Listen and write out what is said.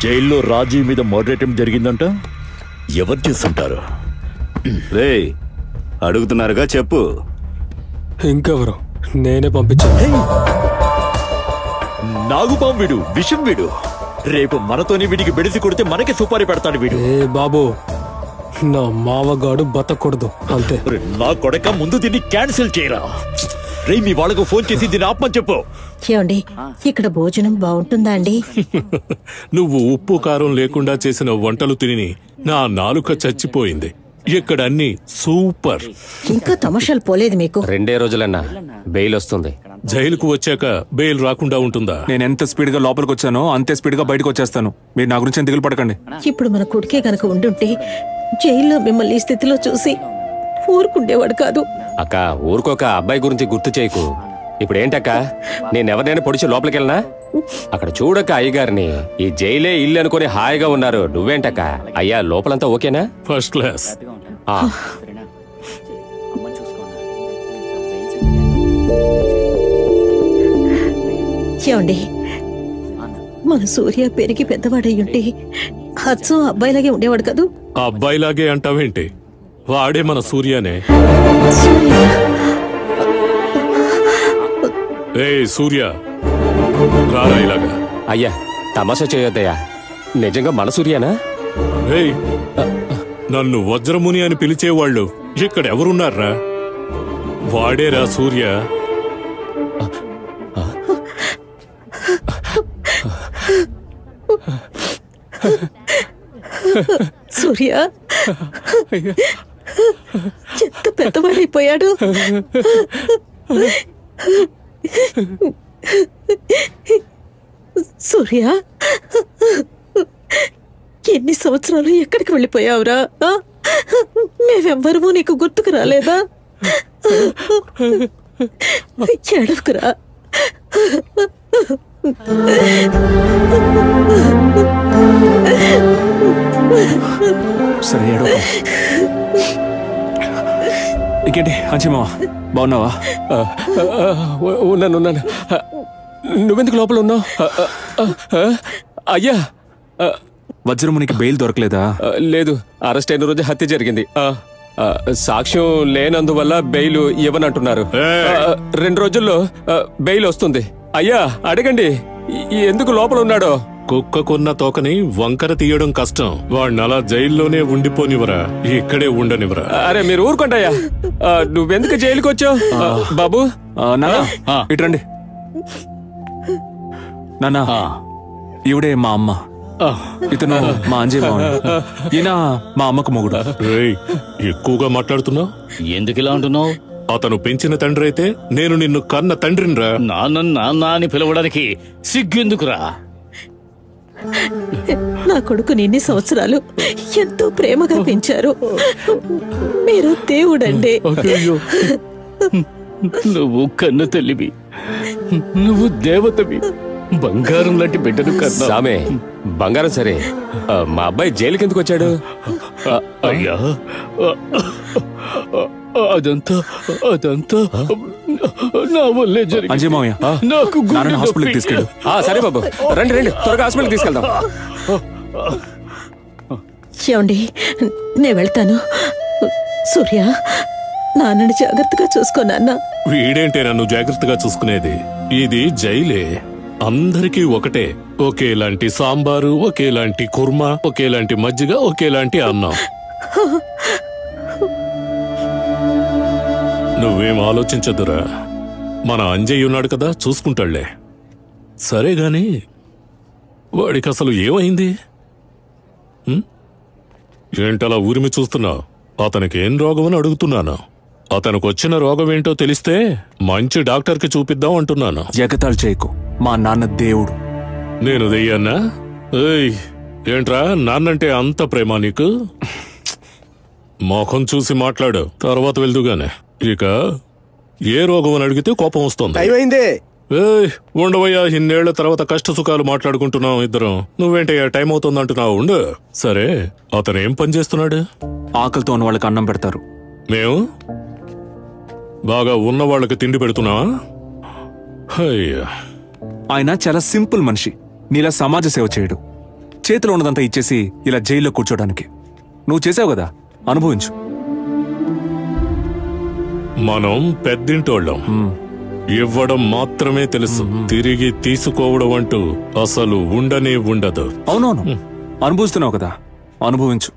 జైల్లో రాజీ మీద murder attempt జరిగిందంట. ఎవరు చేస్తుంటారు? రే అడుగుతున్నారుగా, చెప్పు. ఇంకెవరు? నేనే పంపించాను. నాగుపాం వీడు, విషం వీడు. రేపు మనతోని వీడికి బెడిసి కొడితే మనకి సుపారీ పెడతాడు వీడు. బాబు, నా మావగాడు బతకూడదు అంతే. నా కొడక, ముందు దీన్ని క్యాన్సిల్ చేయరా. రే, మీ వాళ్ళకు ఫోన్ చేసి దీన్ని ఆపమని చెప్పు. ఏమండి, ఇక్కడ భోజనం బాగుంటుందా అండి? నువ్వు ఉప్పు కారం లేకుండా చేసిన వంటలు తిని నా నాలుక చచ్చిపోయింది. ఇక్కడ అన్ని సూపర్. ఇంకా తమాషాలు పోలేదు మీకు? 2 రోజులన్నా బెయిల్ వస్తుంది. జైలుకు వచ్చాక బెయిల్ రాకుండా ఉంటుందా? నేను ఎంత స్పీడ్ గా లోపలికి వచ్చానో అంతే స్పీడ్ గా బయటకు వచ్చేస్తాను. మీరు నా గురించి దిగులు పడకండి. ఇప్పుడు మన కొడుకే గనక ఉండుంటే జైల్లో మిమ్మల్ని ఈ స్థితిలో చూసి ఊరుకుండేవాడు కాదు. అక్క, ఊరుకోక అబ్బాయి గురించి గుర్తు చేయకు. ఇప్పుడు ఏంటక్క, నేనెవరినైనా పొడిచి లోపలికి వెళ్ళనా? అక్కడ చూడక అయ్యగారిని ఈ జైలే ఇల్లు అనుకుని హాయిగా ఉన్నారు. నువ్వేంటక్క? అయ్యా, లోపలంతా ఓకేనా? First class. ఏమండి, మన సూర్య పెరిగి పెద్దవాడయ్యుంటే అచ్చం అబ్బాయిలాగే ఉండేవాడు కదూ? అబ్బాయిలాగే అంటావేంటి? వాడే మన సూర్యనే. ఏ సూర్య, రారా ఇలాగా. అయ్యా, తమాషా చేయొద్దయ్యా. నిజంగా మన సూర్యనా? నన్ను వజ్రముని అని పిలిచేవాళ్ళు ఇక్కడ ఎవరున్నారా? వాడేరా సూర్య. సూర్య ఎంత పెద్దవాడైపోయాడు. సూర్య, ఎన్ని సంవత్సరాలు ఎక్కడికి వెళ్ళిపోయావురా? మేమెవ్వరము నీకు గుర్తుకు రాలేదా? ఏడవకురా. సరే, ఏడవ. ఇంకేంటి అంచిమావా, బాగున్నావా? ఉన్నాను. నువ్వెందుకు లోపల ఉన్నావు? అయ్యా, వజ్రమునికి బెయిల్ దొరకలేదా? లేదు, అరెస్ట్ అయిన రోజు హత్య జరిగింది. సాక్ష్యం లేనందువల్ల బెయిల్ ఇవ్వనంటున్నారు. 2 రోజుల్లో బెయిల్ వస్తుంది. అయ్యా, అడగండి ఎందుకు లోపల ఉన్నాడో. కుక్కకున్న తోకని వంకర తీయడం కష్టం. వాడిని అలా జైల్లోనే ఉండిపోనివరా, ఇక్కడే ఉండనివరా. అరే మీరు ఊరుకోండయ్యా. నువ్వెందుకు జైలుకి వచ్చావు? బాబు, నాన్న ఇట్రండి. నాన్న, ఈవిడే మా అమ్మ. ఇతను మా అంజయ్ మావయ్య. ఈయన మా అమ్మకు మొగుడు. ఎక్కువగా మాట్లాడుతున్నావు. ఎందుకు ఇలా అంటున్నావు? అతను పెంచిన తండ్రి అయితే నేను నిన్ను కన్న తండ్రినిరా. నాన్న అని పిలవడానికి సిగ్గెందుకురా? నా కొడుకుని ఇన్ని సంవత్సరాలు ఎంతో ప్రేమగా పెంచారు. మీరు దేవుడండి. నువ్వు కన్న తల్లివి, నువ్వు దేవతవి. బంగారం లాంటి బిడ్డను కన్నా. సామే, బంగారం సరే, మా అబ్బాయి జైలుకి ఎందుకు వచ్చాడు? అయ్యా, అదంతా నా వల్లే జరిగింది. అంజయ్ మావయ్య, నాకు హాస్పిటల్కి తీసుకెళ్ళు. సరే బాబు, రండి త్వరగా హాస్పిటల్కి తీసుకెళ్దాం. ఏమండి, నేను వెళ్తాను. సూర్య, నాన్నని జాగ్రత్తగా చూసుకో నాన్న. వీడేంటే నన్ను జాగ్రత్తగా చూసుకునేది? ఇది జైలే, అందరికీ ఒకటే. ఒకేలాంటి సాంబారు, ఒకేలాంటి కుర్మా, ఒకేలాంటి మజ్జిగ, ఒకేలాంటి అన్నం. నువ్వేం ఆలోచించదురా, మన అంజయ్ ఉన్నాడు కదా, చూసుకుంటాళ్లే. సరే గాని వాడికి అసలు ఏమైంది? ఏంటలా ఊరిమి చూస్తున్నావు? అతనికి ఏం రోగం అని అడుగుతున్నాను. అతనికి వచ్చిన రోగం ఏంటో తెలిస్తే మంచి డాక్టర్కి చూపిద్దాం అంటున్నాను. ఎగతాళి చేయకు, మా నాన్న దేవుడు. నేను దెయ్యాన్నా? ఏంట్రా, నాన్నంటే అంత ప్రేమ నీకు? మొఖం చూసి మాట్లాడు, తర్వాత వెళ్దుగానే. ఇక ఏ రోగం అని అడిగితే కోపం వస్తుంది. ఉండవయ్యా, ఇన్నేళ్ల తర్వాత కష్ట సుఖాలు మాట్లాడుకుంటున్నాం ఇద్దరం. నువ్వేంటయ్యా టైం అవుతుంది అంటున్నావు? ఉండు. సరే, అతను ఏం పని చేస్తున్నాడు? ఆకలితో ఉన్న వాళ్ళకి అన్నం పెడతారు. మేము బాగా ఉన్న వాళ్ళకి తిండి పెడుతున్నావా? ఆయన చాలా సింపుల్ మనిషి, నీలా సమాజ సేవ చేయడు. చేతిలో ఉన్నదంతా ఇచ్చేసి ఇలా జైల్లో కూర్చోడానికి. నువ్వు చేసావు కదా, అనుభవించు. మనం పెద్దింటోళ్ళం. ఇవ్వడం మాత్రమే తెలుసు, తిరిగి తీసుకోవడం అంటూ అసలు ఉండనే ఉండదు. అవునవును, అనుభవిస్తున్నావు కదా, అనుభవించు.